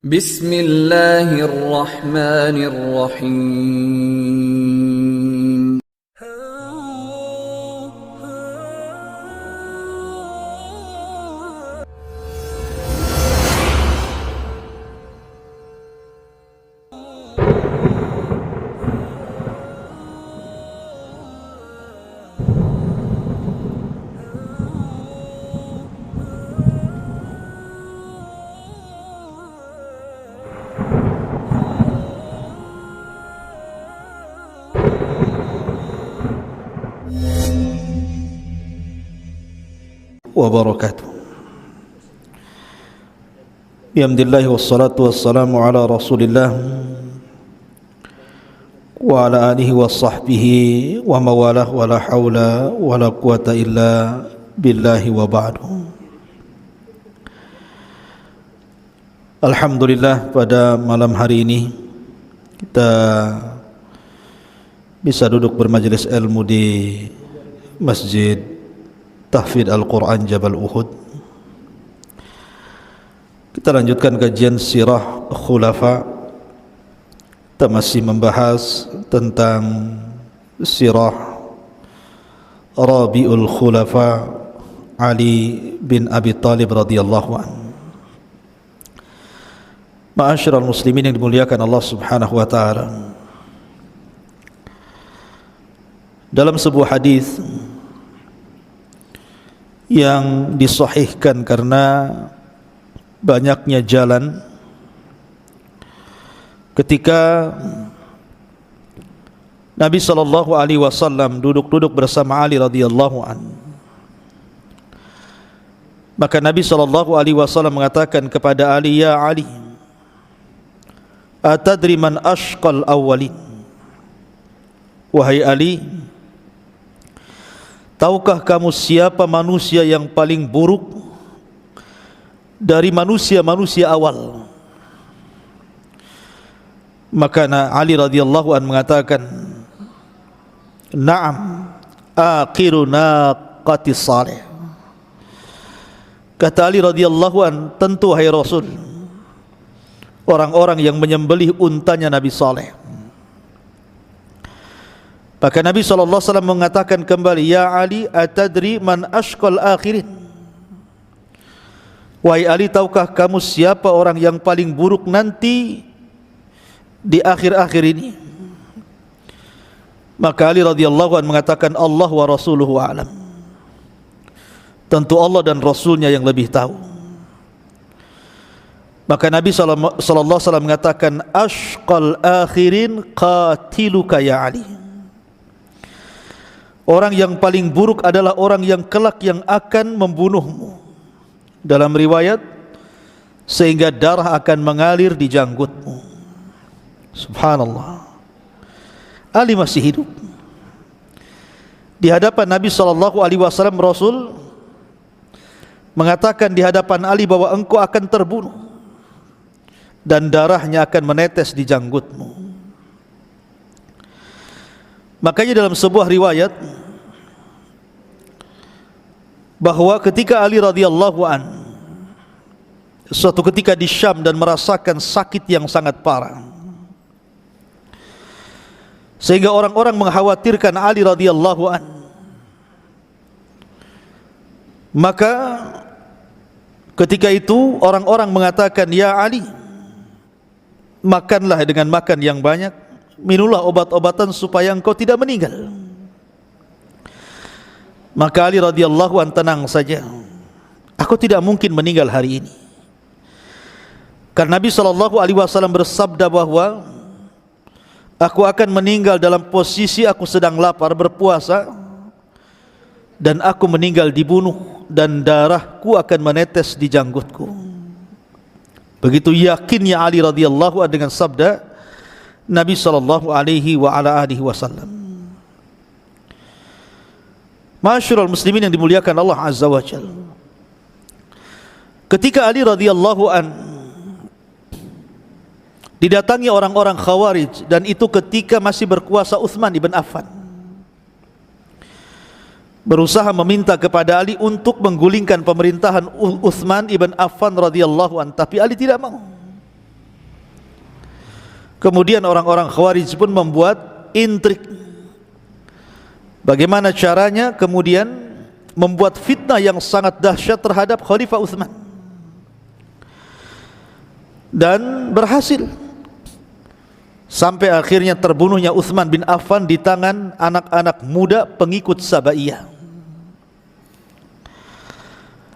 Bismillahirrahmanirrahim. Wabarakatuh. Bihamdillahi wassalatu wassalamu ala rasulillah wa ala alihi wa sahbihi wa mawalah wa la hawla wa la quwata illa billahi wa ba'du. Alhamdulillah, pada malam hari ini kita bisa duduk bermajelis ilmu di Masjid Tahfidz Al-Quran Jabal Uhud. Kita lanjutkan kajian sirah khulafa. Kita masih membahas tentang sirah Rabiul Khulafa Ali bin Abi Talib radhiyallahu anhu. Ma'asyiral muslimin yang dimuliakan Allah Subhanahu wa taala, dalam sebuah hadis yang disahihkan karena banyaknya jalan, ketika Nabi SAW duduk-duduk bersama Ali radhiyallahu anhu, maka Nabi SAW mengatakan kepada Ali, "Ya Ali, atadri man ashqal awwalin?" Wahai Ali, tahukah kamu siapa manusia yang paling buruk dari manusia-manusia awal? Maka Ali radhiyallahu anhu mengatakan, "Na'am, akhiru naqati salih." Kata Ali radhiyallahu anhu, "Tentu hai Rasul, orang-orang yang menyembelih untanya Nabi Saleh." Maka Nabi SAW mengatakan kembali, "Ya Ali, atadri man ashqal akhirin?" Wahai Ali, tahukah kamu siapa orang yang paling buruk nanti di akhir-akhir ini? Maka Ali radhiyallahu anhu mengatakan, "Allah wa rasuluhu a'lam." Tentu Allah dan Rasulnya yang lebih tahu. Maka Nabi SAW mengatakan, "Ashqal akhirin qatiluka ya Ali." Orang yang paling buruk adalah orang yang kelak yang akan membunuhmu. Dalam riwayat, sehingga darah akan mengalir di janggutmu. Subhanallah. Ali masih hidup. Di hadapan Nabi SAW, Rasul mengatakan di hadapan Ali bahwa engkau akan terbunuh dan darahnya akan menetes di janggutmu. Makanya dalam sebuah riwayat bahwa ketika Ali radhiyallahu an suatu ketika di Syam dan merasakan sakit yang sangat parah, sehingga orang-orang mengkhawatirkan Ali radhiyallahu an, maka ketika itu orang-orang mengatakan, "Ya Ali, makanlah dengan makan yang banyak, minumlah obat-obatan supaya engkau tidak meninggal." Maka Ali radhiyallahu anhu tenang saja, "Aku tidak mungkin meninggal hari ini." Karena Nabi SAW bersabda bahwa aku akan meninggal dalam posisi aku sedang lapar berpuasa, dan aku meninggal dibunuh dan darahku akan menetes di janggutku. Begitu yakinnya Ali radhiyallahu anhu dengan sabda Nabi SAW. Masyarul muslimin yang dimuliakan Allah Azza wa Jalla, ketika Ali radhiyallahu an didatangi orang-orang Khawarij, dan itu ketika masih berkuasa Utsman ibn Affan, berusaha meminta kepada Ali untuk menggulingkan pemerintahan Utsman ibn Affan radhiyallahu an, tapi Ali tidak mau. Kemudian orang-orang Khawarij pun membuat intrik. Bagaimana caranya kemudian membuat fitnah yang sangat dahsyat terhadap Khalifah Utsman. Dan berhasil. Sampai akhirnya terbunuhnya Utsman bin Affan di tangan anak-anak muda pengikut Sabaiyah.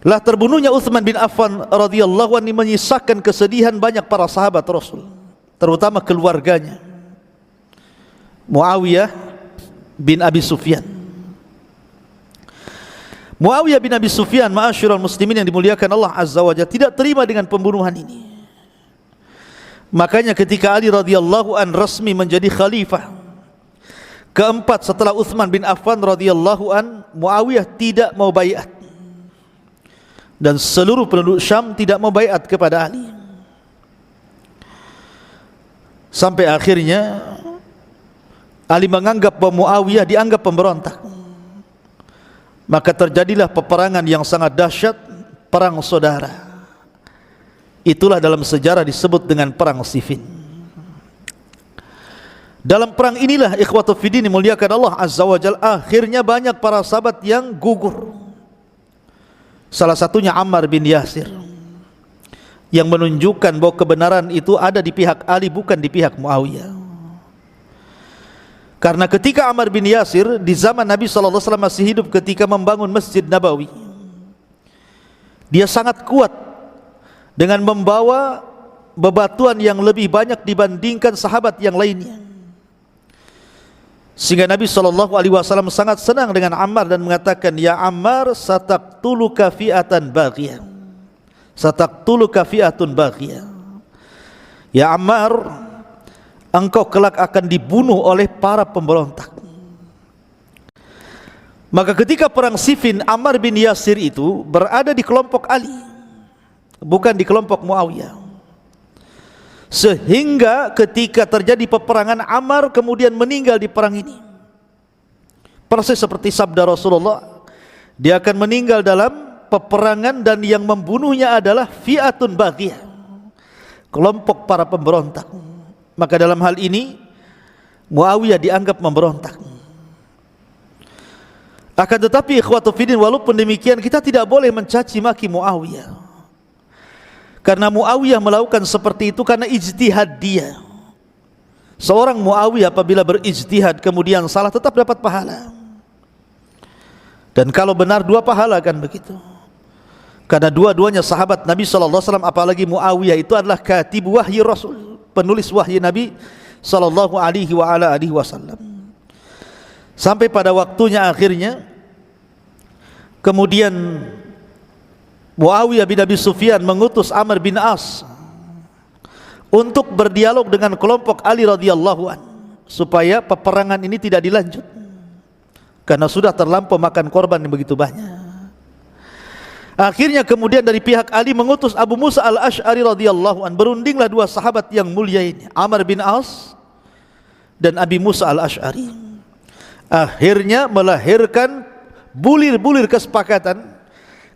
Lah terbunuhnya Utsman bin Affan radhiyallahu anhu menyisakan kesedihan banyak para sahabat Rasul, terutama keluarganya. Muawiyah bin Abi Sufyan. Muawiyah bin Abi Sufyan, ma'asyiral muslimin yang dimuliakan Allah Azza wa Jalla, tidak terima dengan pembunuhan ini. Makanya ketika Ali radhiyallahu an resmi menjadi khalifah keempat setelah Utsman bin Affan radhiyallahu an, Muawiyah tidak mau baiat, dan seluruh penduduk Syam tidak mau baiat kepada Ali. Sampai akhirnya Ali menganggap bahwa Muawiyah dianggap pemberontak. Maka terjadilah peperangan yang sangat dahsyat, perang saudara. Itulah dalam sejarah disebut dengan perang Siffin. Dalam perang inilah ikhwatu fiddin dimuliakan Allah Azza wa Jalla, akhirnya banyak para sahabat yang gugur. Salah satunya Ammar bin Yasir, yang menunjukkan bahwa kebenaran itu ada di pihak Ali, bukan di pihak Muawiyah. Karena ketika Ammar bin Yasir di zaman Nabi SAW masih hidup ketika membangun Masjid Nabawi, dia sangat kuat dengan membawa bebatuan yang lebih banyak dibandingkan sahabat yang lainnya, sehingga Nabi SAW sangat senang dengan Ammar dan mengatakan, ya Ammar, sataqtuluka fi'atan baghiyah, sataqtuluka fi'atun baghiyah. Ya Ammar, engkau kelak akan dibunuh oleh para pemberontak. Maka ketika perang Siffin, Ammar bin Yasir itu berada di kelompok Ali, bukan di kelompok Muawiyah. Sehingga ketika terjadi peperangan, Ammar kemudian meninggal di perang ini. Persis seperti sabda Rasulullah, dia akan meninggal dalam peperangan dan yang membunuhnya adalah fi'atun baghiyah, kelompok para pemberontak. Maka dalam hal ini Muawiyah dianggap memberontak. Akan tetapi ikhwatu fiddin, walaupun demikian kita tidak boleh mencaci maki Muawiyah, karena Muawiyah melakukan seperti itu karena ijtihad dia. Seorang Muawiyah apabila berijtihad kemudian salah, tetap dapat pahala. Dan kalau benar, dua pahala, kan begitu. Karena dua-duanya sahabat Nabi SAW, apalagi Muawiyah itu adalah katib wahyi Rasul, penulis wahyi Nabi SAW. Sampai pada waktunya akhirnya kemudian Muawiyah bin Abi Sufyan mengutus Amr bin As untuk berdialog dengan kelompok Ali radhiyallahu an, supaya peperangan ini tidak dilanjut karena sudah terlampau makan korban yang begitu banyak. Akhirnya kemudian dari pihak Ali mengutus Abu Musa al-Ash'ari radhiyallahu an. Berundinglah dua sahabat yang mulia ini, Amr bin As dan Abi Musa al-Ash'ari. Akhirnya melahirkan bulir-bulir kesepakatan.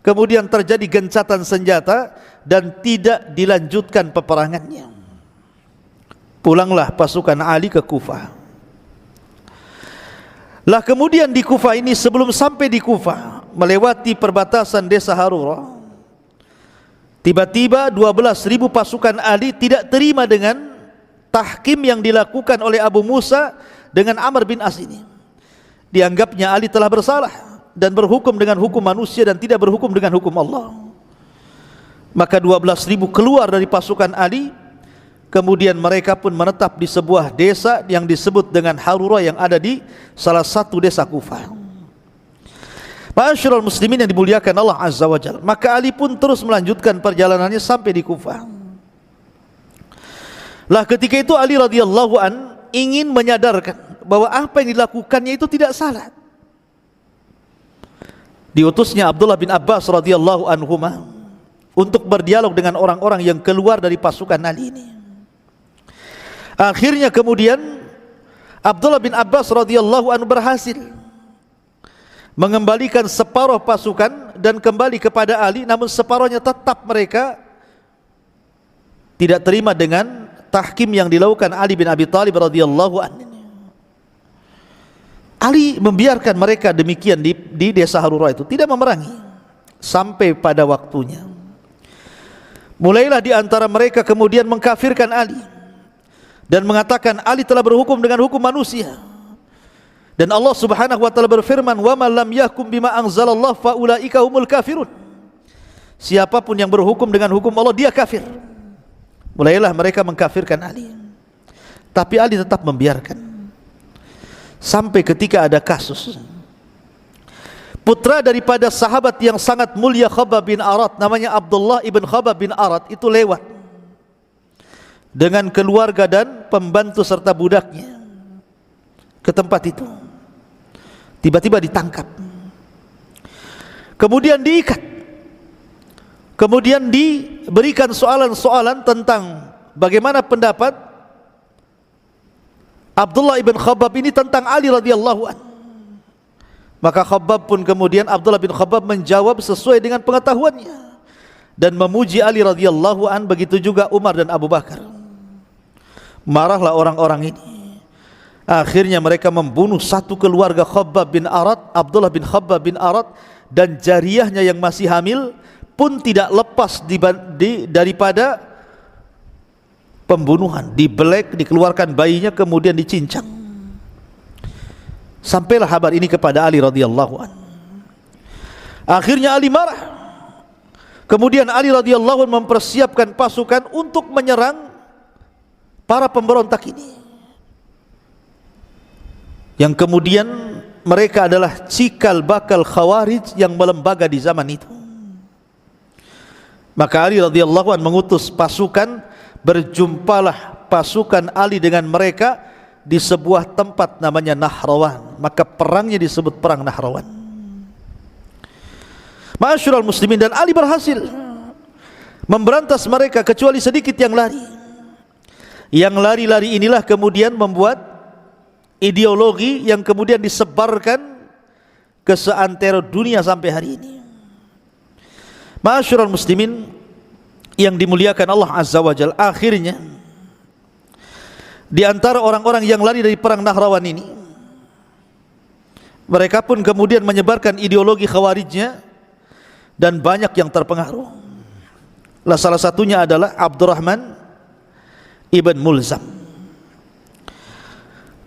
Kemudian terjadi gencatan senjata dan tidak dilanjutkan peperangannya. Pulanglah pasukan Ali ke Kufah. Lah kemudian di Kufah ini, sebelum sampai di Kufah, melewati perbatasan desa Harura, tiba-tiba 12.000 pasukan Ali tidak terima dengan tahkim yang dilakukan oleh Abu Musa dengan Amr bin As ini. Dianggapnya Ali telah bersalah dan berhukum dengan hukum manusia dan tidak berhukum dengan hukum Allah. Maka 12.000 keluar dari pasukan Ali. Kemudian mereka pun menetap di sebuah desa yang disebut dengan Harura, yang ada di salah satu desa Kufah. Ma'asyiral muslimin yang dimuliakan Allah Azza wa Jalla, maka Ali pun terus melanjutkan perjalanannya sampai di Kufah. Lah ketika itu Ali radhiyallahu an ingin menyadarkan bahwa apa yang dilakukannya itu tidak salah. Diutusnya Abdullah bin Abbas radhiyallahu anhuma untuk berdialog dengan orang-orang yang keluar dari pasukan Ali ini. Akhirnya kemudian Abdullah bin Abbas radhiyallahu anhu berhasil mengembalikan separuh pasukan dan kembali kepada Ali, namun separuhnya tetap mereka tidak terima dengan tahkim yang dilakukan Ali bin Abi Thalib radhiyallahu anhu. Ali membiarkan mereka demikian di desa Harura itu, tidak memerangi sampai pada waktunya. Mulailah di antara mereka kemudian mengkafirkan Ali dan mengatakan Ali telah berhukum dengan hukum manusia. Dan Allah Subhanahu wa taala berfirman, "Wa man lam yahkum bima anzalallahu fa ulaika humul kafirun." Siapapun yang berhukum dengan hukum Allah, dia kafir. Mulailah mereka mengkafirkan Ali. Tapi Ali tetap membiarkan. Sampai ketika ada kasus putra daripada sahabat yang sangat mulia Khabbab bin Arat, namanya Abdullah ibn Khabbab bin Arat, itu lewat dengan keluarga dan pembantu serta budaknya ke tempat itu. Tiba-tiba ditangkap, kemudian diikat, kemudian diberikan soalan-soalan tentang bagaimana pendapat Abdullah ibn Khabbab ini tentang Ali radhiyallahu anhu. Maka Khabbab pun kemudian, Abdullah bin Khabbab menjawab sesuai dengan pengetahuannya dan memuji Ali radhiyallahu anhu, begitu juga Umar dan Abu Bakar. Marahlah orang-orang ini. Akhirnya mereka membunuh satu keluarga Khabbab bin Arat, Abdullah bin Khabbab bin Arat, dan jariyahnya yang masih hamil pun tidak lepas daripada pembunuhan. Dibelek, dikeluarkan bayinya, kemudian dicincang. Sampailah kabar ini kepada Ali radhiyallahu anhu. Akhirnya Ali marah. Kemudian Ali radhiyallahu anhu mempersiapkan pasukan untuk menyerang para pemberontak ini, yang kemudian mereka adalah cikal bakal Khawarij yang melembaga di zaman itu. Maka Ali radhiyallahu anhu mengutus pasukan, berjumpalah pasukan Ali dengan mereka di sebuah tempat namanya Nahrawan. Maka perangnya disebut perang Nahrawan. Ma'asyiral muslimin, dan Ali berhasil memberantas mereka kecuali sedikit yang lari. Yang lari-lari inilah kemudian membuat ideologi yang kemudian disebarkan ke seantero dunia sampai hari ini. Ma'asyiral muslimin yang dimuliakan Allah Azza wa Jalla, akhirnya di antara orang-orang yang lari dari perang Nahrawan ini, mereka pun kemudian menyebarkan ideologi Khawarijnya dan banyak yang terpengaruh. Salah satunya adalah Abdurrahman ibn Mulzam.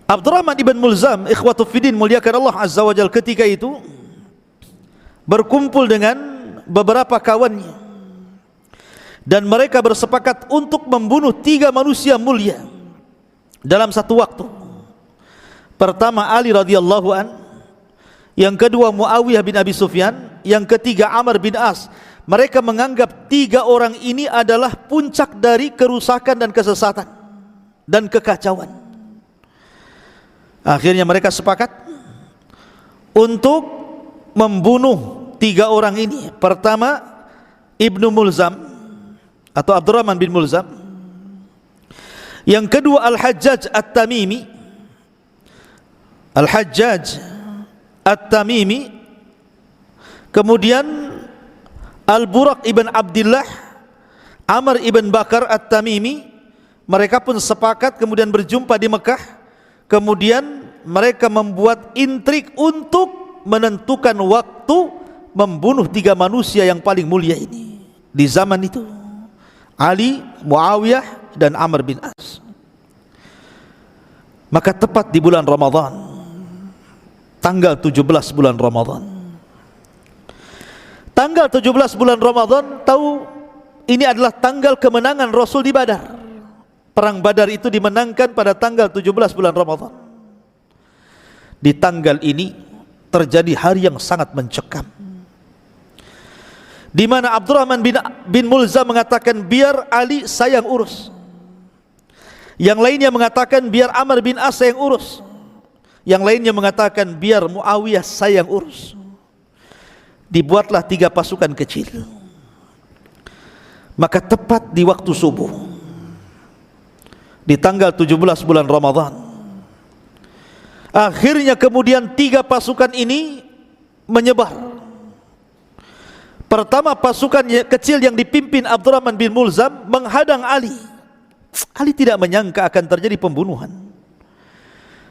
Abdurrahman ibn Mulzam, ikhwatu fiddin, muliakan Allah Azza wa Jalla, ketika itu berkumpul dengan beberapa kawannya dan mereka bersepakat untuk membunuh 3 manusia mulia dalam satu waktu. Pertama Ali radhiyallahu an, yang kedua Muawiyah bin Abi Sufyan, yang ketiga Amr bin As. Mereka menganggap 3 orang ini adalah puncak dari kerusakan dan kesesatan dan kekacauan. Akhirnya mereka sepakat untuk membunuh 3 orang ini. Pertama Ibnu Mulzam atau Abdurrahman bin Mulzam, yang kedua Al-Hajjaj At-Tamimi, Al-Hajjaj At-Tamimi, kemudian Al-Buraq ibn Abdullah, Amr ibn Bakar At-Tamimi. Mereka pun sepakat kemudian berjumpa di Mekah. Kemudian mereka membuat intrik untuk menentukan waktu membunuh 3 manusia yang paling mulia ini di zaman itu, Ali, Muawiyah, dan Amr bin As. Maka tepat di bulan Ramadan, tanggal 17 bulan Ramadan, tanggal 17 bulan Ramadan, tahu ini adalah tanggal kemenangan Rasul di Badar. Perang Badar itu dimenangkan pada tanggal 17 bulan Ramadan. Di tanggal ini terjadi hari yang sangat mencekam, di mana Abdurrahman bin Mulzam mengatakan, biar Ali saya yang urus. Yang lainnya mengatakan biar Amr bin As saya yang urus. Yang lainnya mengatakan biar Muawiyah saya yang urus. Dibuatlah 3 pasukan kecil. Maka tepat di waktu subuh, di tanggal 17 bulan Ramadan, akhirnya kemudian 3 pasukan ini menyebar. Pertama, pasukan kecil yang dipimpin Abdurrahman bin Mulzam menghadang Ali Ali tidak menyangka akan terjadi pembunuhan,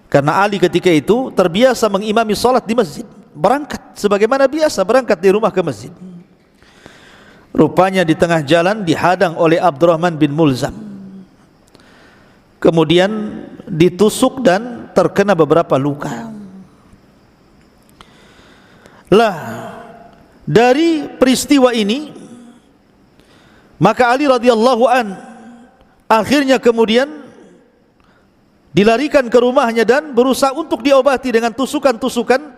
karena Ali ketika itu terbiasa mengimami salat di masjid, berangkat sebagaimana biasa berangkat di rumah ke masjid. Rupanya di tengah jalan dihadang oleh Abdurrahman bin Mulzam, kemudian ditusuk dan terkena beberapa luka. Lah, dari peristiwa ini maka Ali radhiyallahu an akhirnya kemudian dilarikan ke rumahnya dan berusaha untuk diobati dengan tusukan-tusukan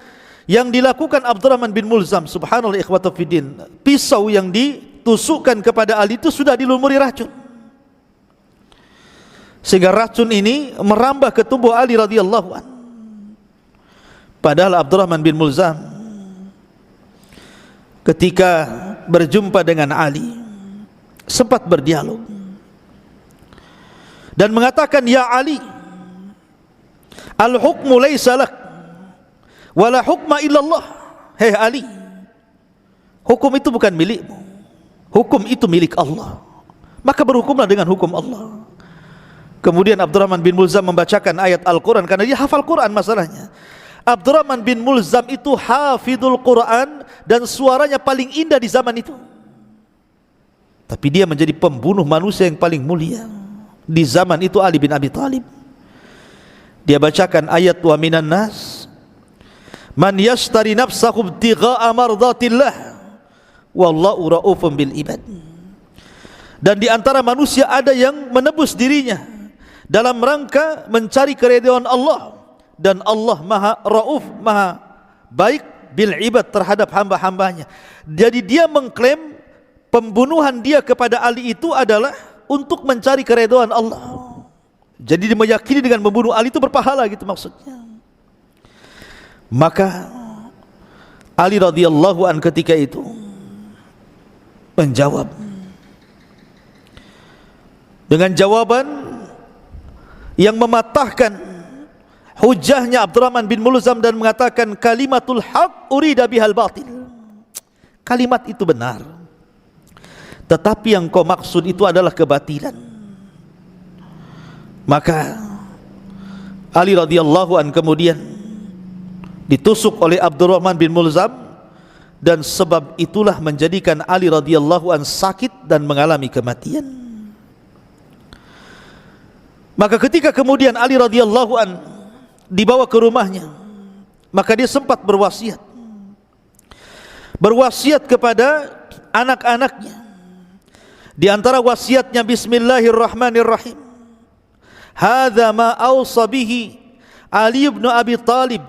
yang dilakukan Abdurrahman bin Mulzam. Subhanallah ikhwata fiddin, pisau yang ditusukkan kepada Ali itu sudah dilumuri racun, sehingga racun ini merambah ke tubuh Ali radhiyallahu an. Padahal Abdurrahman bin Mulzam ketika berjumpa dengan Ali sempat berdialog dan mengatakan, ya Ali, al-hukmu laysa lak wala hukma illallah. Hei Ali, hukum itu bukan milikmu, hukum itu milik Allah, maka berhukumlah dengan hukum Allah. Kemudian Abdurrahman bin Mulzam membacakan ayat Al-Quran, karena dia hafal Quran masalahnya. Abdurrahman bin Mulzam itu hafidul Quran dan suaranya paling indah di zaman itu, tapi dia menjadi pembunuh manusia yang paling mulia di zaman itu, Ali bin Abi Thalib. Dia bacakan ayat, wa minan nas man yashtari nafsahu ibtigha'a mardatillah wallahu raufun bil ibad. Dan di antara manusia ada yang menebus dirinya dalam rangka mencari keridhaan Allah, dan Allah maha rauf, maha baik bil ibad terhadap hamba-hambanya. Jadi dia mengklaim pembunuhan dia kepada Ali itu adalah untuk mencari keridhaan Allah. Jadi dia meyakini dengan membunuh Ali itu berpahala, gitu maksudnya. Maka Ali radhiyallahu an ketika itu menjawab dengan jawaban yang mematahkan hujahnya Abdurrahman bin Mulzam dan mengatakan, kalimatul haq urida bihal batil. Kalimat itu benar, tetapi yang kau maksud itu adalah kebatilan. Maka Ali radhiyallahu an kemudian ditusuk oleh Abdurrahman bin Mulzam, dan sebab itulah menjadikan Ali radhiyallahu an sakit dan mengalami kematian. Maka ketika kemudian Ali radhiyallahu an dibawa ke rumahnya, maka dia sempat berwasiat kepada anak-anaknya. Di antara wasiatnya, bismillahirrahmanirrahim, hadza ma awsa bihi Ali ibn Abi Thalib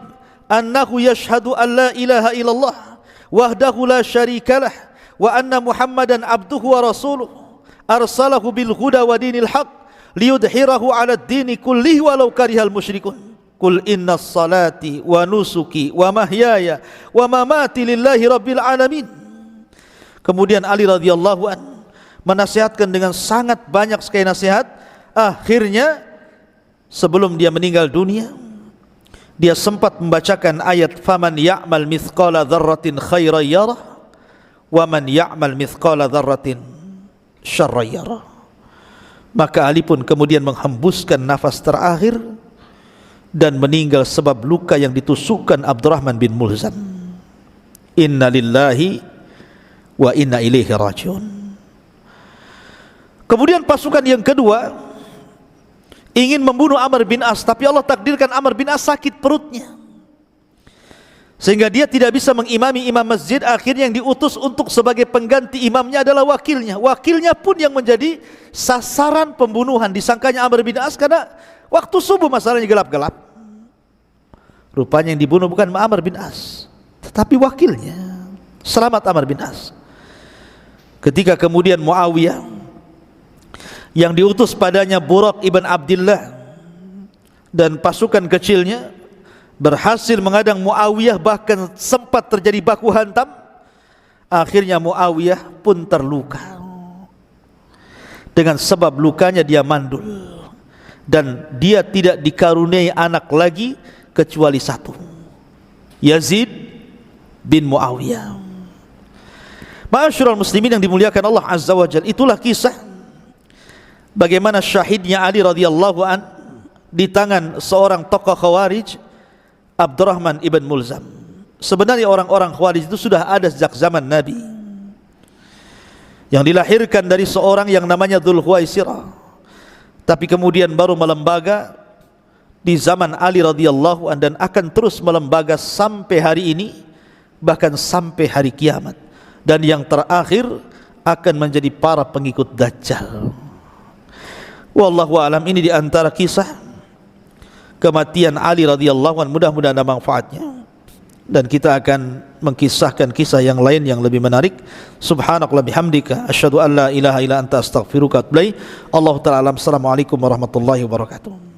annahu yashhadu an la ilaha illallah wahdahu la syarikalah wa anna Muhammadan abduhu wa rasuluh arsalahu bil huda wa dinil haq liyudhhirahu 'ala ad-dini kullihi walau karihal musyrikun. Qul innas salati wa nusuki wa mahyaya wa mamati lillahi rabbil alamin. Kemudian Ali radhiyallahu an menasihatkan dengan sangat banyak sekali nasihat. Akhirnya sebelum dia meninggal dunia, dia sempat membacakan ayat, faman ya'mal mithqala dzarratin khairan yarah wa man ya'mal mithqala dzarratin syarran yarah. Maka Ali pun kemudian menghembuskan nafas terakhir dan meninggal sebab luka yang ditusukkan Abdurrahman bin Mulzam. Inna lillahi wa inna ilaihi rajiun. Kemudian pasukan yang kedua ingin membunuh Amr bin As, tapi Allah takdirkan Amr bin As sakit perutnya, sehingga dia tidak bisa mengimami imam masjid. Akhirnya yang diutus untuk sebagai pengganti imamnya adalah wakilnya. Wakilnya pun yang menjadi sasaran pembunuhan. Disangkanya Amr bin As karena waktu subuh masalahnya gelap-gelap. Rupanya yang dibunuh bukan Amr bin As, tetapi wakilnya. Selamat Amr bin As. Ketika kemudian Muawiyah yang diutus padanya Buraq ibn Abdillah dan pasukan kecilnya berhasil mengadang Muawiyah, bahkan sempat terjadi baku hantam. Akhirnya Muawiyah pun terluka. Dengan sebab lukanya dia mandul, dan dia tidak dikaruniai anak lagi kecuali satu, Yazid bin Muawiyah. Ma'asyiral muslimin yang dimuliakan Allah Azza wa Jalla, itulah kisah bagaimana syahidnya Ali radhiyallahu an di tangan seorang tokoh Khawarij, Abdurrahman ibn Mulzam. Sebenarnya orang-orang Khawarij itu sudah ada sejak zaman Nabi, yang dilahirkan dari seorang yang namanya Dzul Khuwaisirah, tapi kemudian baru melembaga di zaman Ali radhiyallahu an dan akan terus melembaga sampai hari ini, bahkan sampai hari kiamat. Dan yang terakhir akan menjadi para pengikut Dajjal. Wallahu alam. Ini di antara kisah kematian Ali radhiyallahu an, mudah-mudahan ada manfaatnya, dan kita akan mengkisahkan kisah yang lain yang lebih menarik. Subhanakallahumma bihamdika asyhadu an la ilaha illa anta astaghfiruka wa atubu ilaik. Allahu ta'ala alam. Assalamualaikum warahmatullahi wabarakatuh.